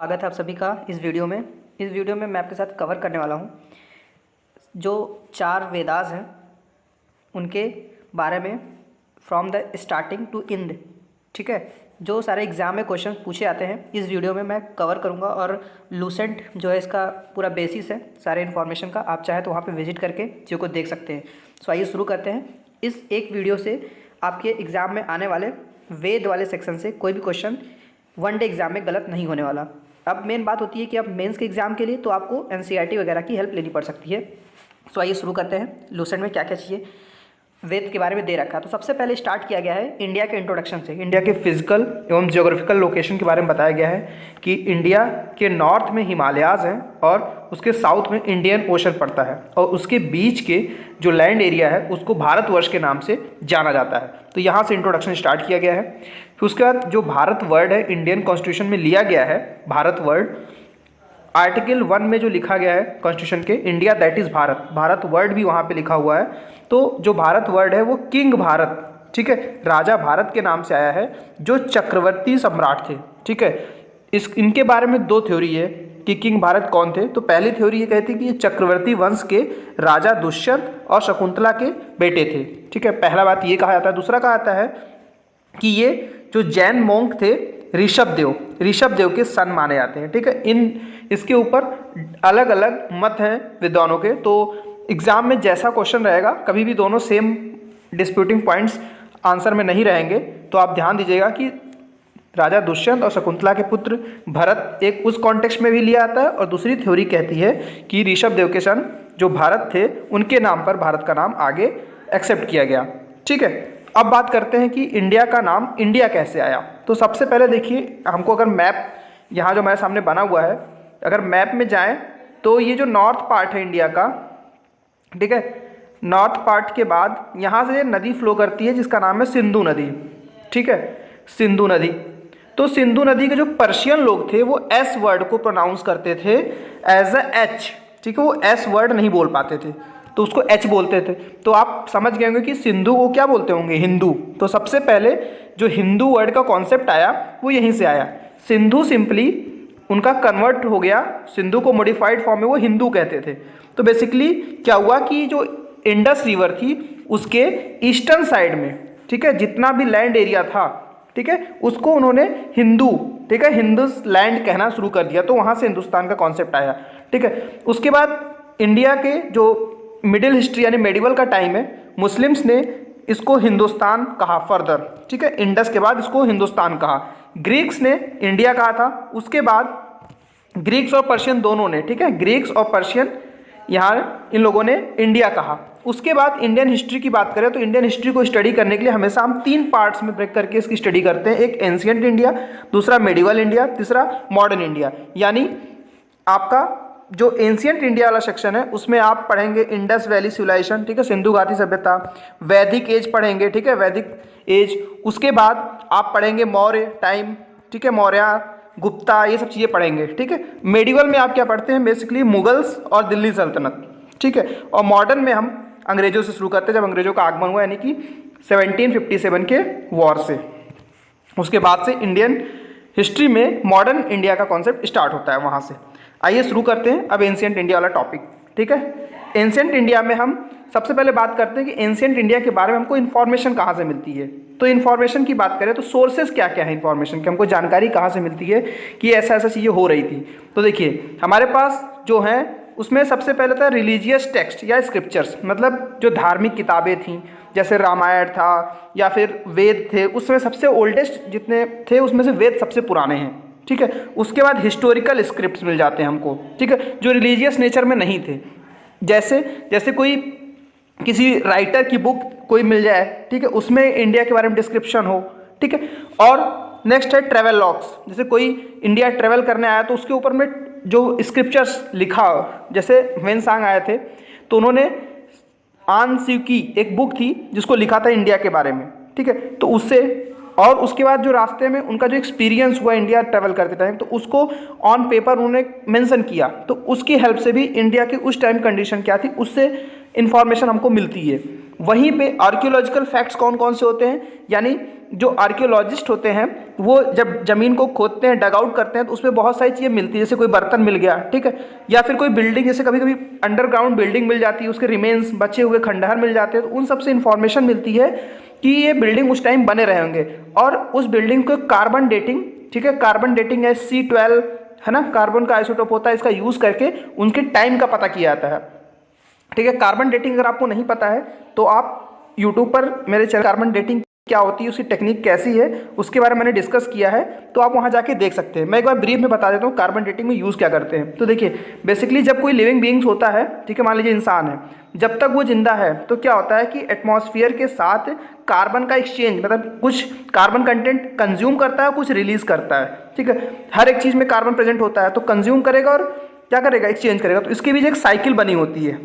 स्वागत है आप सभी का इस वीडियो में। मैं आपके साथ कवर करने वाला हूँ जो 4 वेदास हैं उनके बारे में, from the starting to end. ठीक है, जो सारे एग्ज़ाम में क्वेश्चन पूछे आते हैं इस वीडियो में मैं कवर करूँगा। और लूसेंट जो है इसका पूरा बेसिस है सारे इन्फॉर्मेशन का, आप चाहे तो वहाँ पे विजिट करके चीज़ों को देख सकते हैं। सो आइए शुरू करते हैं। इस एक वीडियो से आपके एग्ज़ाम में आने वाले वेद वाले सेक्शन से कोई भी क्वेश्चन वन डे एग्ज़ाम में गलत नहीं होने वाला। अब मेन बात होती है कि अब मेंस के एग्ज़ाम के लिए तो आपको एनसीईआरटी वगैरह की हेल्प लेनी पड़ सकती है। सो आइए शुरू करते हैं। लूसेंट में क्या क्या चाहिए वेद के बारे में दे रखा है। तो सबसे पहले स्टार्ट किया गया है इंडिया के इंट्रोडक्शन से। इंडिया के फिजिकल एवं ज्योग्राफिकल लोकेशन के बारे में बताया गया है कि इंडिया के नॉर्थ में हिमालयाज़ हैं और उसके साउथ में इंडियन ओशन पड़ता है और उसके बीच के जो लैंड एरिया है उसको भारतवर्ष के नाम से जाना जाता है। तो यहाँ से इंट्रोडक्शन स्टार्ट किया गया है। फिर उसके बाद जो भारत वर्ड है इंडियन कॉन्स्टिट्यूशन में लिया गया है, भारत वर्ड आर्टिकल 1 में जो लिखा गया है कॉन्स्टिट्यूशन के, India that is Bharat, Bharat word भी वहाँ पे लिखा हुआ है। तो जो भारत वर्ड है वो किंग भारत, ठीक है, राजा भारत के नाम से आया है जो चक्रवर्ती सम्राट थे। ठीक है, इनके बारे में 2 थ्योरी है कि किंग भारत कौन थे। तो पहली थ्योरी ये कहती है कि ये चक्रवर्ती वंश के राजा दुष्यंत और शकुंतला के बेटे थे। ठीक है, पहला बात ये कहा जाता है। दूसरा कहा जाता है कि ये जो जैन मोंक थे ऋषभ देव के सन माने जाते हैं। ठीक है, इसके ऊपर अलग अलग मत हैं विद्वानों के। तो एग्जाम में जैसा क्वेश्चन रहेगा कभी भी दोनों सेम डिस्प्यूटिंग पॉइंट्स आंसर में नहीं रहेंगे। तो आप ध्यान दीजिएगा कि राजा दुष्यंत और शकुंतला के पुत्र भरत एक उस कॉन्टेक्स्ट में भी लिया आता है और दूसरी थ्योरी कहती है कि ऋषभ देव के सन जो भारत थे उनके नाम पर भारत का नाम आगे एक्सेप्ट किया गया। ठीक है, अब बात करते हैं कि इंडिया का नाम इंडिया कैसे आया। तो सबसे पहले देखिए, हमको अगर मैप यहाँ जो हमारे सामने बना हुआ है, अगर मैप में जाएं तो ये जो नॉर्थ पार्ट है इंडिया का, ठीक है, नॉर्थ पार्ट के बाद यहाँ से नदी फ्लो करती है जिसका नाम है सिंधु नदी। ठीक है, सिंधु नदी। तो सिंधु नदी के जो पर्शियन लोग थे वो एस वर्ड को प्रोनाउंस करते थे एज अ एच। ठीक है, वो एस वर्ड नहीं बोल पाते थे तो उसको एच बोलते थे। तो आप समझ गए होंगे कि सिंधु को क्या बोलते होंगे, हिंदू। तो सबसे पहले जो हिंदू वर्ड का कॉन्सेप्ट आया वो यहीं से आया। सिंधु सिंपली उनका कन्वर्ट हो गया, सिंधु को मॉडिफाइड फॉर्म में वो हिंदू कहते थे। तो बेसिकली क्या हुआ कि जो इंडस रिवर थी उसके ईस्टर्न साइड में, ठीक है, जितना भी लैंड एरिया था, ठीक है, उसको उन्होंने हिंदू, ठीक है, हिंदूस लैंड कहना शुरू कर दिया। तो वहाँ से हिंदुस्तान का कॉन्सेप्ट आया। ठीक है, उसके बाद इंडिया के जो मिडिल हिस्ट्री यानी मेडिवल का टाइम है, मुस्लिम्स ने इसको हिंदुस्तान कहा फर्दर। ठीक है, इंडस के बाद इसको हिंदुस्तान कहा। ग्रीक्स ने इंडिया कहा था, उसके बाद ग्रीक्स और पर्शियन दोनों ने, ठीक है, ग्रीक्स और पर्शियन यहाँ इन लोगों ने इंडिया कहा। उसके बाद इंडियन हिस्ट्री की बात करें तो इंडियन हिस्ट्री को स्टडी करने के लिए हमेशा हम 3 पार्ट्स में ब्रेक करके इसकी स्टडी करते हैं। एक एंशिएंट इंडिया, दूसरा मेडिवल इंडिया, तीसरा मॉडर्न इंडिया। यानी आपका जो एंशिएंट इंडिया वाला सेक्शन है उसमें आप पढ़ेंगे इंडस वैली सिविलाइजेशन, ठीक है, सिंधु घाटी सभ्यता, वैदिक एज पढ़ेंगे, ठीक है, वैदिक एज। उसके बाद आप पढ़ेंगे मौर्य टाइम, ठीक है, मौर्य, गुप्ता, ये सब चीज़ें पढ़ेंगे। ठीक है, मेडिवल में आप क्या पढ़ते हैं, बेसिकली मुगल्स और दिल्ली सल्तनत। ठीक है, और मॉडर्न में हम अंग्रेजों से शुरू करते हैं, जब अंग्रेजों का आगमन हुआ यानी कि 1757 के वॉर से। उसके बाद से इंडियन हिस्ट्री में मॉडर्न इंडिया का कॉन्सेप्ट स्टार्ट होता है वहाँ से। आइए शुरू करते हैं अब एंशिएंट इंडिया वाला टॉपिक। ठीक है, एंशिएंट इंडिया में हम सबसे पहले बात करते हैं कि एंशिएंट इंडिया के बारे में हमको इन्फॉर्मेशन कहाँ से मिलती है। तो इन्फॉर्मेशन की बात करें तो सोर्सेज क्या क्या है इन्फॉर्मेशन की, हमको जानकारी कहाँ से मिलती है कि ऐसा ऐसा चीज़ें हो रही थी। तो देखिए हमारे पास जो है उसमें सबसे पहले था रिलीजियस टेक्स्ट या स्क्रिप्चर्स, मतलब जो धार्मिक किताबें थीं, जैसे रामायण था या फिर वेद थे। उसमें सबसे ओल्डेस्ट जितने थे उसमें से वेद सबसे पुराने हैं। ठीक है, उसके बाद हिस्टोरिकल स्क्रिप्ट्स मिल जाते हैं हमको, ठीक है, जो रिलीजियस नेचर में नहीं थे। जैसे कोई किसी राइटर की बुक कोई मिल जाए, ठीक है, उसमें इंडिया के बारे में डिस्क्रिप्शन हो। ठीक है, और नेक्स्ट है ट्रैवल लॉग्स, जैसे कोई इंडिया ट्रैवल करने आया तो उसके ऊपर में जो स्क्रिप्चर्स लिखा, जैसे ह्वेनसांग आए थे तो उन्होंने आन सिव की एक बुक थी जिसको लिखा था इंडिया के बारे में। ठीक है, तो उससे, और उसके बाद जो रास्ते में उनका जो एक्सपीरियंस हुआ इंडिया ट्रैवल करते टाइम, तो उसको ऑन पेपर उन्होंने मेंशन किया। तो उसकी हेल्प से भी इंडिया की उस टाइम कंडीशन क्या थी उससे इंफॉर्मेशन हमको मिलती है। वहीं पे आर्कियोलॉजिकल फैक्ट्स कौन कौन से होते हैं, यानी जो आर्कियोलॉजिस्ट होते हैं वो जब ज़मीन को खोदते हैं, डग आउट करते हैं, तो उसमें बहुत सारी चीज़ें मिलती है, जैसे कोई बर्तन मिल गया, ठीक है, या फिर कोई बिल्डिंग, जैसे कभी कभी अंडरग्राउंड बिल्डिंग मिल जाती है, उसके रिमेन्स, बचे हुए खंडहर मिल जाते हैं, तो उन सबसे इन्फॉर्मेशन मिलती है कि ये बिल्डिंग उस टाइम बने रहे होंगे। और उस बिल्डिंग को कार्बन डेटिंग, ठीक है, कार्बन डेटिंग है C12, है ना, कार्बन का आइसोटोप होता है, इसका यूज़ करके उनके टाइम का पता किया जाता है, ठीक है। कार्बन डेटिंग अगर आपको नहीं पता है तो आप यूट्यूब पर मेरे चैनल कार्बन डेटिंग क्या होती है, उसकी टेक्निक कैसी है, उसके बारे में मैंने डिस्कस किया है, तो आप वहाँ जाके देख सकते हैं। मैं एक बार ब्रीफ में बता देता हूँ कार्बन डेटिंग में यूज़ क्या करते हैं। तो देखिए, बेसिकली जब कोई लिविंग बीइंग्स होता है, ठीक है, मान लीजिए इंसान है, जब तक वो जिंदा है तो क्या होता है कि एटमॉस्फेयर के साथ कार्बन का एक्सचेंज, मतलब कुछ कार्बन कंटेंट कंज्यूम करता है, कुछ रिलीज करता है, ठीक है। हर एक चीज़ में कार्बन प्रेजेंट होता है, तो कंज्यूम करेगा और क्या करेगा, एक्सचेंज करेगा। तो इसके बीच एक साइकिल बनी होती है,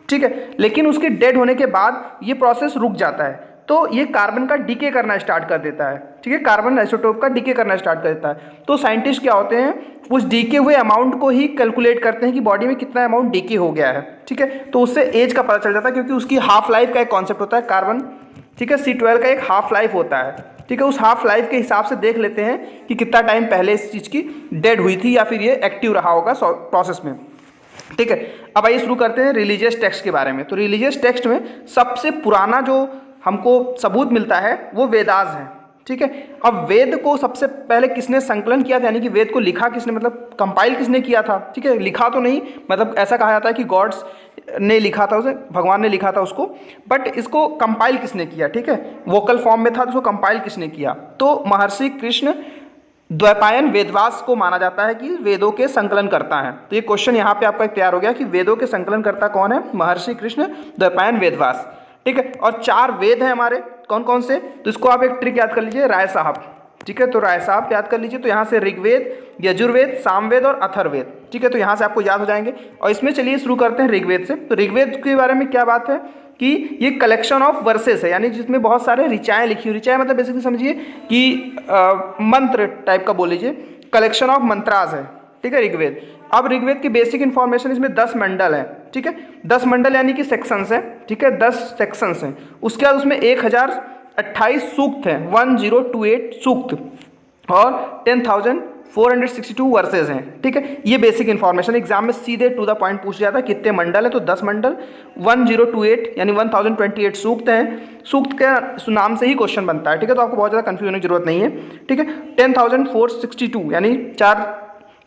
ठीक है। लेकिन उसके डेड होने के बाद ये प्रोसेस रुक जाता है, तो ये कार्बन का डीके करना स्टार्ट कर देता है, ठीक है, कार्बन आइसोटोप का डीके करना स्टार्ट कर देता है। तो साइंटिस्ट क्या होते हैं, उस डीके हुए अमाउंट को ही कैलकुलेट करते हैं कि बॉडी में कितना अमाउंट डीके हो गया है, ठीक है। तो उससे एज का पता चल जाता है, क्योंकि उसकी हाफ लाइफ का एक कॉन्सेप्ट होता है कार्बन, ठीक है, C12 का एक हाफ लाइफ होता है, ठीक है। उस हाफ लाइफ के हिसाब से देख लेते हैं कि कितना टाइम पहले इस चीज़ की डेड हुई थी या फिर ये एक्टिव रहा होगा प्रोसेस में, ठीक है। अब आइए शुरू करते हैं रिलीजियस टेक्स्ट के बारे में। तो रिलीजियस टेक्स्ट में सबसे पुराना जो हमको सबूत मिलता है वो वेदास है, ठीक है। अब वेद को सबसे पहले किसने संकलन किया था, यानी कि वेद को लिखा किसने, मतलब कंपाइल किसने किया था, ठीक है, लिखा तो नहीं, मतलब ऐसा कहा जाता है कि गॉड्स ने लिखा था उसे, भगवान ने लिखा था उसको, बट इसको कंपाइल किसने किया, ठीक है, वोकल फॉर्म में था तो उसको कंपाइल किसने किया, तो महर्षि कृष्ण द्वैपायन वेदव्यास को माना जाता है कि वेदों के संकलन करता है। तो ये क्वेश्चन यहाँ पे आपका तैयार हो गया कि वेदों के संकलन करता कौन है, महर्षि कृष्ण द्वैपायन वेदव्यास, ठीक है। और 4 वेद हैं हमारे, कौन कौन से, तो इसको आप एक ट्रिक याद कर लीजिए, राय साहब, ठीक है। तो राय साहब याद कर लीजिए, तो यहाँ से ऋग्वेद, यजुर्वेद, सामवेद और अथर्ववेद, ठीक है, तो यहाँ से आपको याद हो जाएंगे। और इसमें चलिए शुरू करते हैं ऋग्वेद से। तो ऋग्वेद के बारे में क्या बात है कि ये कलेक्शन ऑफ वर्सेस है, यानी जिसमें बहुत सारे ऋचाएँ लिखी हुई, ऋचाएँ मतलब बेसिकली समझिए कि मंत्र टाइप का बोल लीजिए, कलेक्शन ऑफ मंत्रास है, ठीक है, ऋग्वेद। अब ऋग्वेद की बेसिक इन्फॉर्मेशन, इसमें 10 मंडल है, ठीक है, 10 मंडल यानी कि सेक्शंस हैं, ठीक है, 10 सेक्शंस हैं। उसके बाद उसमें 1028 सूक्त हैं, 1028 सूक्त, और 10,462 वर्सेज हैं, ठीक है। ये बेसिक इन्फॉर्मेशन एग्जाम में सीधे टू द पॉइंट पूछ जाता है, कितने मंडल है, तो 10 मंडल, 1028 यानी 1028 सूक्त हैं। सूक्त के नाम से ही क्वेश्चन बनता है, ठीक है, तो आपको बहुत ज़्यादा कंफ्यूज होने की जरूरत नहीं है, ठीक है। 10,462 यानी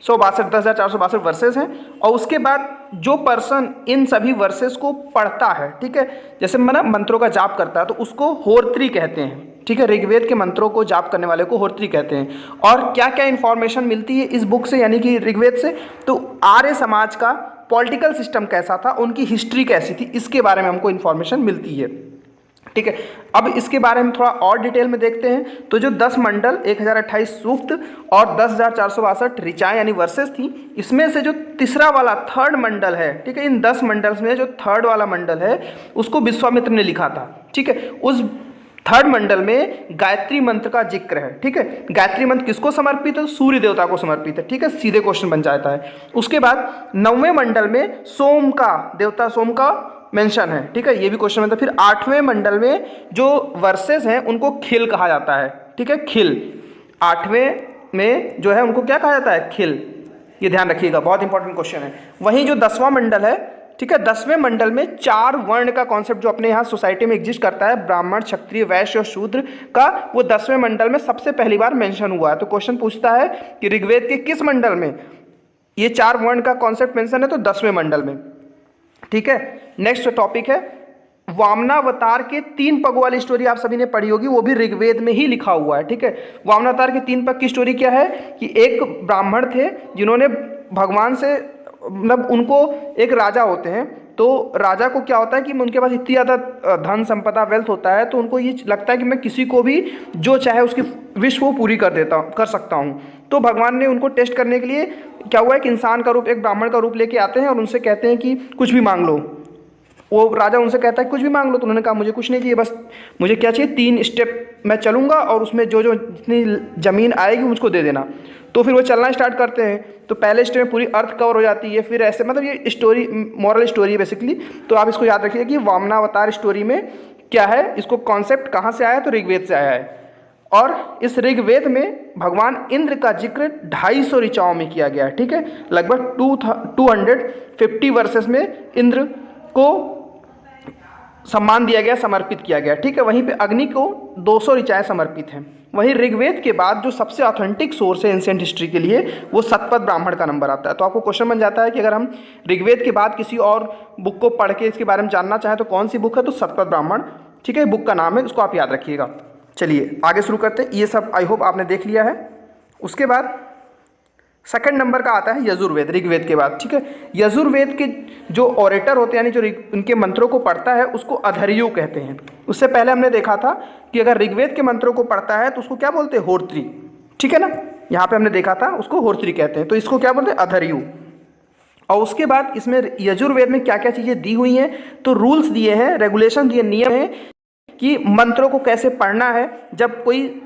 10,462 वर्सेस हैं। और उसके बाद जो पर्सन इन सभी वर्सेस को पढ़ता है, ठीक है, जैसे मैंने मंत्रों का जाप करता है तो उसको होर्त्री कहते हैं, ठीक है, ऋग्वेद के मंत्रों को जाप करने वाले को होर्त्री कहते हैं। और क्या क्या इन्फॉर्मेशन मिलती है इस बुक से, यानी कि ऋग्वेद से, तो आर्य समाज का पॉलिटिकल सिस्टम कैसा था, उनकी हिस्ट्री कैसी थी, इसके बारे में हमको इन्फॉर्मेशन मिलती है, ठीक है। अब इसके बारे में थोड़ा और डिटेल में देखते हैं। तो जो 10 मंडल, 1028 सूक्त और 10,462 ऋचाएँ यानी वर्सेस थी, इसमें से जो तीसरा वाला थर्ड मंडल है, ठीक है, इन 10 मंडल्स में जो थर्ड वाला मंडल है उसको विश्वामित्र ने लिखा था, ठीक है। उस थर्ड मंडल में गायत्री मंत्र का जिक्र है, ठीक है। गायत्री मंत्र किसको समर्पित है, सूर्य देवता को समर्पित है, ठीक है, सीधे क्वेश्चन बन जाता है। उसके बाद 9वें मंडल में सोम का, देवता सोम का मेंशन है, ठीक है, ये भी क्वेश्चन बनता है। फिर 8वें मंडल में जो वर्सेस हैं उनको खिल कहा जाता है, ठीक है, खिल, 8वें में जो है उनको क्या कहा जाता है, खिल, ये ध्यान रखिएगा, बहुत इंपॉर्टेंट क्वेश्चन है। वहीं जो 10वां मंडल है, ठीक है, 10वें मंडल में 4 वर्ण का कॉन्सेप्ट जो अपने यहाँ सोसाइटी में एग्जिस्ट करता है, ब्राह्मण, क्षत्रिय, वैश्य और शूद्र का, वो 10वें मंडल में सबसे पहली बार मेंशन हुआ है। तो क्वेश्चन पूछता है कि ऋग्वेद के किस मंडल में ये 4 वर्ण का कॉन्सेप्ट मेंशन है, तो 10वें मंडल में, ठीक है। नेक्स्ट टॉपिक है वामनावतार के 3 पग वाली स्टोरी, आप सभी ने पढ़ी होगी, वो भी ऋग्वेद में ही लिखा हुआ है, ठीक है। वामनावतार के 3 पग की स्टोरी क्या है कि एक ब्राह्मण थे जिन्होंने भगवान से, मतलब उनको एक राजा होते हैं, तो राजा को क्या होता है कि उनके पास इतनी ज़्यादा धन संपदा वेल्थ होता है, तो उनको ये लगता है कि मैं किसी को भी जो चाहे उसकी विश वो पूरी कर सकता हूँ। तो भगवान ने उनको टेस्ट करने के लिए क्या हुआ है कि इंसान का रूप, एक ब्राह्मण का रूप लेके आते हैं और उनसे कहते हैं कि कुछ भी मांग लो। वो राजा उनसे कहता है कुछ भी मांग लो, तो उन्होंने कहा मुझे कुछ नहीं चाहिए, बस मुझे क्या चाहिए, 3 स्टेप मैं चलूँगा और उसमें जो जो जितनी ज़मीन आएगी मुझको दे देना। तो फिर वो चलना स्टार्ट करते हैं, तो पहले स्टेप में पूरी अर्थ कवर हो जाती है, फिर ऐसे, मतलब ये स्टोरी मॉरल स्टोरी है बेसिकली। तो आप इसको याद रखिए कि वामनावतार स्टोरी में क्या है, इसको कॉन्सेप्ट कहाँ से आया, तो ऋग्वेद से आया है। और इस ऋग्वेद में भगवान इंद्र का जिक्र 250 ऋचाओं में किया गया है, ठीक है। लगभग 250 वर्सेस में इंद्र को सम्मान दिया गया, समर्पित किया गया, ठीक है। वहीं पे अग्नि को 200 ऋचाएँ समर्पित हैं। वहीं ऋग्वेद के बाद जो सबसे ऑथेंटिक सोर्स है एंशिएंट हिस्ट्री के लिए वो सतपथ ब्राह्मण का नंबर आता है। तो आपको क्वेश्चन बन जाता है कि अगर हम ऋग्वेद के बाद किसी और बुक को पढ़ के इसके बारे में जानना चाहें तो कौन सी बुक है, तो सतपथ ब्राह्मण, ठीक है, बुक का नाम है, उसको आप याद रखिएगा। चलिए आगे शुरू करते हैं। ये सब आई होप आपने देख लिया है। उसके बाद सेकंड नंबर का आता है यजुर्वेद, ऋग्वेद के बाद, ठीक है। यजुर्वेद के जो ऑरेटर होते हैं, यानी जो उनके मंत्रों को पढ़ता है, उसको अधर्यु कहते हैं। उससे पहले हमने देखा था कि अगर ऋग्वेद के मंत्रों को पढ़ता है तो उसको क्या बोलते हैं, होर्त्री, ठीक है ना। यहाँ पे हमने देखा था उसको होर्त्री कहते हैं, तो इसको क्या बोलते हैं, अधर्यु। और उसके बाद इसमें यजुर्वेद में क्या क्या चीज़ें दी हुई हैं, तो रूल्स दिए हैं, रेगुलेशन दिए, नियम है कि मंत्रों को कैसे पढ़ना है जब कोई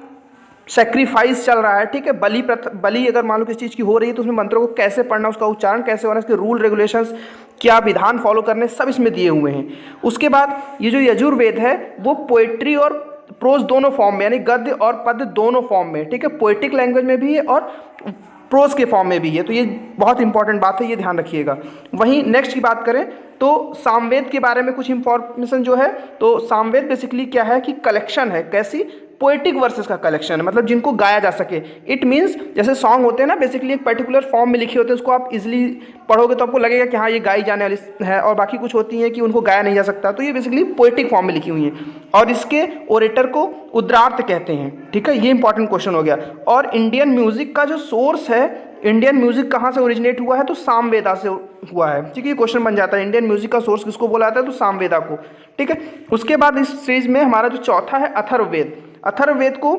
सेक्रीफाइस चल रहा है, ठीक है। बलि अगर मान लो किसी चीज़ की हो रही है तो उसमें मंत्रों को कैसे पढ़ना, उसका उच्चारण कैसे होना, इसके रूल रेगुलेशंस, क्या विधान फॉलो करने, सब इसमें दिए हुए हैं। उसके बाद ये जो यजुर्वेद है वो पोएट्री और प्रोज दोनों फॉर्म में, यानी गद्य और पद्य दोनों फॉर्म में, ठीक है, पोएटिक लैंग्वेज में भी है और प्रोज के फॉर्म में भी है। तो ये बहुत इंपॉर्टेंट बात है, ये ध्यान रखिएगा। वहीं नेक्स्ट की बात करें तो सामवेद के बारे में कुछ इंफॉर्मेशन जो है, तो सामवेद बेसिकली क्या है कि कलेक्शन है, कैसी, पोएटिक वर्सेस का कलेक्शन है, मतलब जिनको गाया जा सके। इट मीन्स जैसे सॉन्ग होते हैं ना, बेसिकली एक पर्टिकुलर फॉर्म में लिखे होते हैं, उसको आप इजीली पढ़ोगे तो आपको लगेगा कि हाँ ये गाई जाने वाली है, और बाकी कुछ होती हैं कि उनको गाया नहीं जा सकता। तो ये बेसिकली पोएटिक फॉर्म में लिखी हुई हैं और इसके ओरेटर को उद्रार्थ कहते हैं, ठीक है। ये इंपॉर्टेंट क्वेश्चन हो गया। और इंडियन म्यूजिक का जो सोर्स है, इंडियन म्यूजिक कहाँ से ओरिजिनेट हुआ है, तो सामवेदा से हुआ है, ठीक है। ये क्वेश्चन बन जाता है, इंडियन म्यूजिक का सोर्स किसको बोला जाता है, तो सामवेदा को, ठीक है। उसके बाद इस सीरीज में हमारा जो चौथा है अथर्ववेद। अथर्ववेद को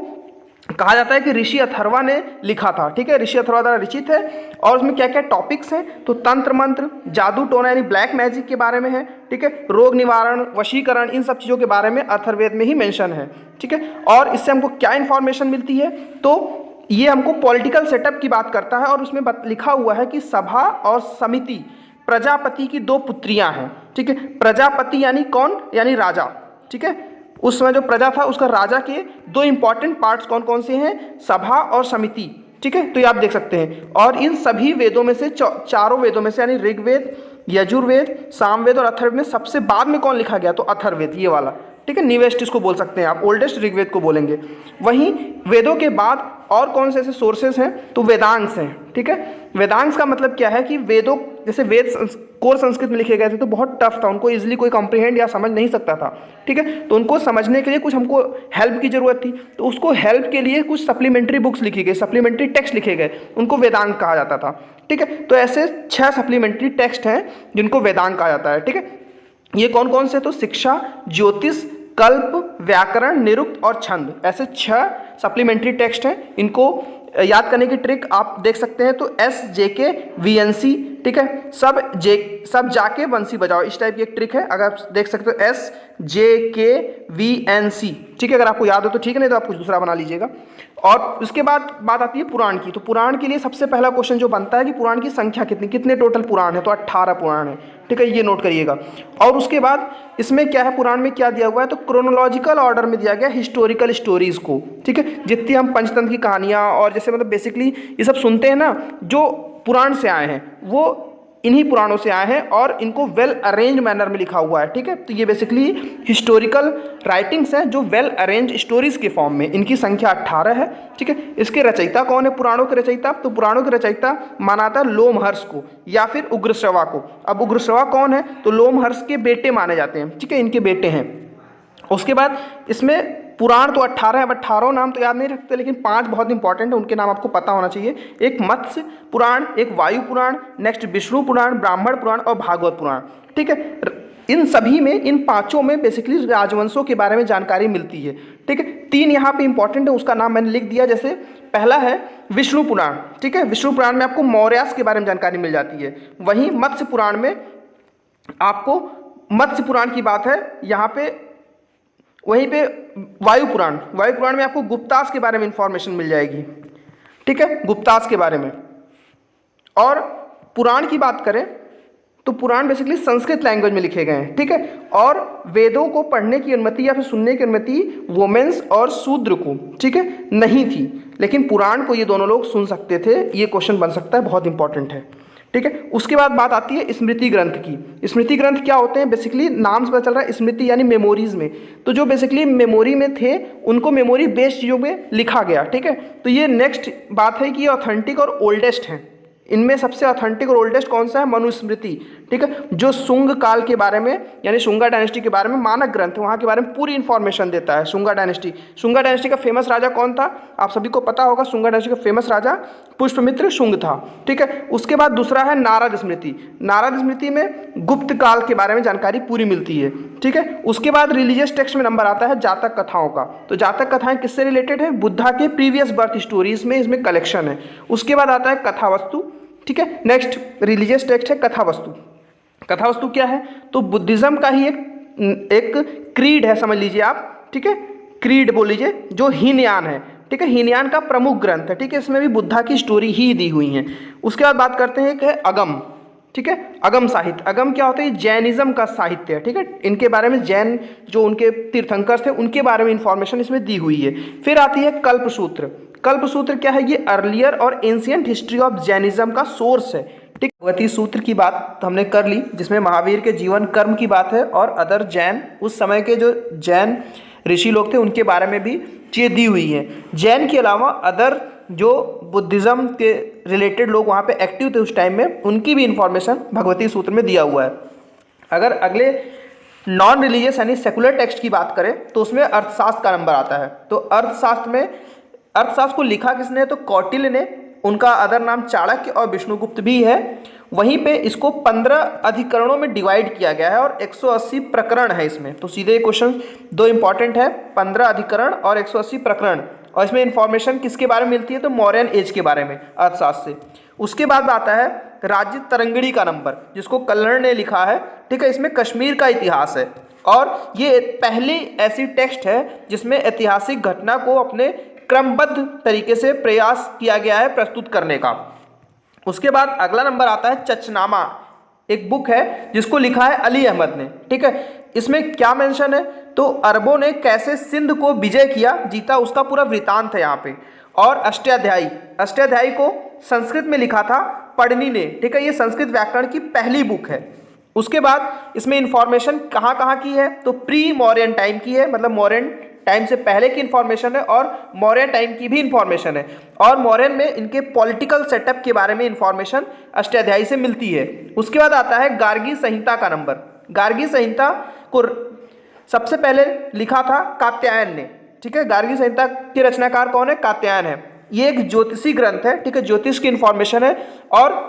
कहा जाता है कि ऋषि अथर्वा ने लिखा था, ठीक है, ऋषि अथर्वा द्वारा रचित है। और उसमें क्या क्या टॉपिक्स हैं, तो तंत्र मंत्र, जादू टोना यानी ब्लैक मैजिक के बारे में है, ठीक है, रोग निवारण, वशीकरण, इन सब चीज़ों के बारे में अथर्ववेद में ही मेंशन है, ठीक है। और इससे हमको क्या इन्फॉर्मेशन मिलती है, तो ये हमको पॉलिटिकल सेटअप की बात करता है। और उसमें लिखा हुआ है कि सभा और समिति प्रजापति की 2 पुत्रियां हैं, ठीक है। प्रजापति यानी कौन, यानी राजा, ठीक है। उस समय जो प्रजा था उसका राजा के 2 इंपॉर्टेंट पार्ट्स कौन कौन से हैं, सभा और समिति, ठीक है। तो ये आप देख सकते हैं। और इन सभी वेदों में से चारों वेदों में से, यानी ऋग्वेद, यजुर्वेद, सामवेद और अथर्ववेद में सबसे बाद में कौन लिखा गया, तो अथर्ववेद, ये वाला, ठीक है। न्यूएस्ट इसको बोल सकते हैं आप, ओल्डेस्ट ऋग्वेद को बोलेंगे। वहीं वेदों के बाद और कौन से ऐसे सोर्सेज हैं, तो वेदांग्स हैं, ठीक है। वेदांग्स का मतलब क्या है कि वेदों, जैसे वेद कोर संस्कृत में लिखे गए थे तो बहुत टफ था, उनको इजीली कोई कॉम्प्रिहेंड या समझ नहीं सकता था, ठीक है। तो उनको समझने के लिए कुछ हमको हेल्प की जरूरत थी, तो उसको हेल्प के लिए कुछ सप्लीमेंट्री बुक्स लिखी गई, सप्लीमेंट्री टेक्स्ट लिखे गए, उनको वेदांग कहा जाता था, ठीक है। तो ऐसे 6 सप्लीमेंट्री टेक्स्ट हैं जिनको वेदांग कहा जाता है, ठीक है। ये कौन कौन से, तो शिक्षा, ज्योतिष, कल्प, व्याकरण, निरुक्त और छंद, ऐसे 6 सप्लीमेंट्री टेक्स्ट हैं। इनको याद करने की ट्रिक आप देख सकते हैं, तो SJK VNC, ठीक है, सब जाके बंसी बजाओ, इस टाइप की एक ट्रिक है। अगर आप देख सकते हो SJK VNC, ठीक है, अगर आपको याद हो तो ठीक है, नहीं तो आप कुछ दूसरा बना लीजिएगा। और उसके बाद बात आती है पुराण की। तो पुराण के लिए सबसे पहला क्वेश्चन जो बनता है कि पुराण की संख्या कितने टोटल पुराण है, तो 18 पुराण है, ठीक है, ये नोट करिएगा। और उसके बाद इसमें क्या है, पुराण में क्या दिया हुआ है, तो क्रोनोलॉजिकल ऑर्डर में दिया गया हिस्टोरिकल स्टोरीज को, ठीक है। जितनी हम पंचतंत्र की कहानियाँ और जैसे मतलब बेसिकली ये सब सुनते हैं ना, जो पुराण से आए हैं वो इन्हीं पुराणों से आए हैं और इनको वेल अरेंज मैनर में लिखा हुआ है, ठीक है। तो ये बेसिकली हिस्टोरिकल राइटिंग्स हैं जो वेल अरेंज स्टोरीज के फॉर्म में, इनकी संख्या 18 है, ठीक है। इसके रचयिता कौन है, पुराणों के रचयिता, तो पुराणों के रचयिता माना था लोमहर्ष को या फिर उग्रश्रवा को। अब उग्रश्रवा कौन है, तो लोमहर्ष के बेटे माने जाते हैं, ठीक है, इनके बेटे हैं। उसके बाद इसमें पुराण तो 18 है, अब 18 नाम तो याद नहीं रखते, लेकिन 5 बहुत इंपॉर्टेंट है, उनके नाम आपको पता होना चाहिए। एक मत्स्य पुराण, एक वायु पुराण, नेक्स्ट विष्णु पुराण, ब्राह्मण पुराण और भागवत पुराण, ठीक है। इन सभी में, इन 5 में बेसिकली राजवंशों के बारे में जानकारी मिलती है, ठीक है। 3 यहाँ पे इंपॉर्टेंट है, उसका नाम मैंने लिख दिया। जैसे पहला है विष्णु पुराण, ठीक है, विष्णु पुराण में आपको मौर्यास के बारे में जानकारी मिल जाती है। वहीं मत्स्य पुराण में आपको, मत्स्य पुराण की बात है यहाँ पे, वहीं पे वायु पुराण में आपको गुप्तास के बारे में इंफॉर्मेशन मिल जाएगी, ठीक है, गुप्तास के बारे में। और पुराण की बात करें तो पुराण बेसिकली संस्कृत लैंग्वेज में लिखे गए हैं, ठीक है। और वेदों को पढ़ने की अनुमति या फिर सुनने की अनुमति वुमेन्स और शूद्र को, ठीक है, नहीं थी, लेकिन पुराण को ये दोनों लोग सुन सकते थे। ये क्वेश्चन बन सकता है, बहुत इंपॉर्टेंट है, ठीक है। उसके बाद बात आती है स्मृति ग्रंथ की। स्मृति ग्रंथ क्या होते हैं? बेसिकली नाम से पता चल रहा है, स्मृति यानी मेमोरीज में, तो जो बेसिकली मेमोरी में थे उनको मेमोरी बेस्ड चीज़ों में लिखा गया, ठीक है। तो ये नेक्स्ट बात है कि ये ऑथेंटिक और ओल्डेस्ट हैं। इनमें सबसे ऑथेंटिक और ओल्डेस्ट कौन सा है? मनुस्मृति, ठीक है, जो शुंग काल के बारे में यानी शुंगा डायनेस्टी के बारे में मानक ग्रंथ है, वहाँ के बारे में पूरी इन्फॉर्मेशन देता है। शुंगा डायनेस्टी का फेमस राजा कौन था? आप सभी को पता होगा, शुंगा डायनेस्टी का फेमस राजा पुष्पमित्र शुंग था, ठीक है। उसके बाद दूसरा है नारद स्मृति। नारद स्मृति में गुप्त काल के बारे में जानकारी पूरी मिलती है, ठीक है। उसके बाद रिलीजियस टेक्स्ट में नंबर आता है जातक कथाओं का। तो जातक कथाएं किससे रिलेटेड है? बुद्धा के प्रीवियस बर्थ स्टोरीज में इसमें कलेक्शन है। उसके बाद आता है कथावस्तु, ठीक है। नेक्स्ट रिलीजियस टेक्स्ट है कथावस्तु। कथावस्तु क्या है? तो बुद्धिज्म का ही एक क्रीड है, समझ लीजिए आप, ठीक है, क्रीड बोल लीजिए, जो हीनयान है, ठीक है, हीनयान का प्रमुख ग्रंथ है, ठीक है। इसमें भी बुद्धा की स्टोरी ही दी हुई है। उसके बाद बात करते हैं एक है अगम, ठीक है, अगम साहित्य। अगम क्या होता है? जैनिज्म का साहित्य है, ठीक है। इनके बारे में जैन जो उनके तीर्थंकर थे उनके बारे में इंफॉर्मेशन इसमें दी हुई है। फिर आती है कल्पसूत्र। कल्पसूत्र क्या है? ये अर्लियर और एंशिएंट हिस्ट्री ऑफ जैनिज्म का सोर्स है, ठीक। भगवती सूत्र की बात हमने कर ली, जिसमें महावीर के जीवन कर्म की बात है और अदर जैन, उस समय के जो जैन ऋषि लोग थे उनके बारे में भी चीज़ें दी हुई हैं। जैन के अलावा अदर जो बुद्धिज़्म के रिलेटेड लोग वहाँ पे एक्टिव थे उस टाइम में, उनकी भी इंफॉर्मेशन भगवती सूत्र में दिया हुआ है। अगर अगले नॉन रिलीजियस यानी सेकुलर टेक्स्ट की बात करें तो उसमें अर्थशास्त्र का नंबर आता है। तो अर्थशास्त्र को लिखा किसने? तो कौटिल्य ने। उनका अदर नाम चाणक्य और विष्णुगुप्त भी है। वहीं पे इसको 15 अधिकरणों में डिवाइड किया गया है और 180 प्रकरण है इसमें। तो सीधे क्वेश्चन दो इंपॉर्टेंट है, 15 अधिकरण और 180 प्रकरण। और इसमें इंफॉर्मेशन किसके बारे में मिलती है? तो मौर्यन एज के बारे में अर्थशास्त्र से। उसके बाद आता है राज्य तरंगिणी का नंबर, जिसको कल्हड़ ने लिखा है, ठीक है। इसमें कश्मीर का इतिहास है और ये पहली ऐसी टेक्स्ट है जिसमें ऐतिहासिक घटना को अपने क्रमबद्ध तरीके से प्रयास किया गया है प्रस्तुत करने का। उसके बाद अगला नंबर आता है चचनामा, एक बुक है जिसको लिखा है अली अहमद ने, ठीक है। इसमें क्या मेंशन है? तो अरबों ने कैसे सिंध को विजय किया, जीता, उसका पूरा वृतांत है यहाँ पे। और अष्टाध्यायी को संस्कृत में लिखा था पढ़नी ने, ठीक है। ये संस्कृत व्याकरण की पहली बुक है। उसके बाद इसमें इंफॉर्मेशन कहाँ की है? तो प्री मौर्यन टाइम की है, मतलब मौर्यन टाइम से पहले की इंफॉर्मेशन है और मौर्यन टाइम की भी इंफॉर्मेशन है। और मौर्यन में इनके पॉलिटिकल सेटअप के बारे में इंफॉर्मेशन अष्टाध्यायी से मिलती है। उसके बाद आता है गार्गी संहिता का नंबर। गार्गी संहिता को सबसे पहले लिखा था कात्यायन ने, ठीक है। गार्गी संहिता के रचनाकार कौन है? कात्यायन है। ये एक ज्योतिषी ग्रंथ है, ठीक है, ज्योतिष की इंफॉर्मेशन है। और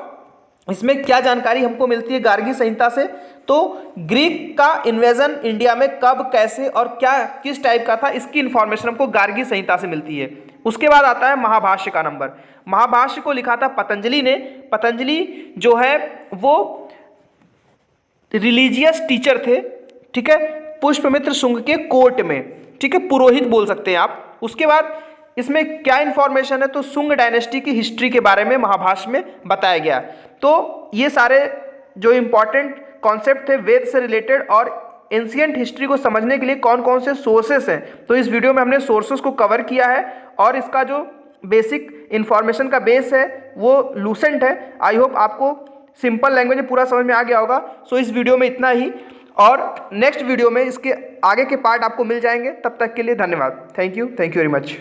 इसमें क्या जानकारी हमको मिलती है गार्गी संहिता से? तो ग्रीक का इन्वेजन इंडिया में कब, कैसे और क्या किस टाइप का था, इसकी इंफॉर्मेशन हमको गार्गी संहिता से मिलती है। उसके बाद आता है महाभाष्य का नंबर। महाभाष्य को लिखा था पतंजलि ने। पतंजलि जो है वो रिलीजियस टीचर थे, ठीक है, पुष्पमित्र शुंग के कोर्ट में, ठीक है, पुरोहित बोल सकते हैं आप। उसके बाद इसमें क्या इंफॉर्मेशन है? तो शुंग डायनेस्टी की हिस्ट्री के बारे में महाभाष्य में बताया गया। तो ये सारे जो इंपॉर्टेंट कॉन्सेप्ट थे वेद से रिलेटेड और एंशिएंट हिस्ट्री को समझने के लिए कौन कौन से सोर्सेस हैं, तो इस वीडियो में हमने सोर्सेस को कवर किया है। और इसका जो बेसिक इंफॉर्मेशन का बेस है वो लूसेंट है। आई होप आपको सिंपल लैंग्वेज में पूरा समझ में आ गया होगा। सो इस वीडियो में इतना ही, और नेक्स्ट वीडियो में इसके आगे के पार्ट आपको मिल जाएंगे। तब तक के लिए धन्यवाद। Thank you very much.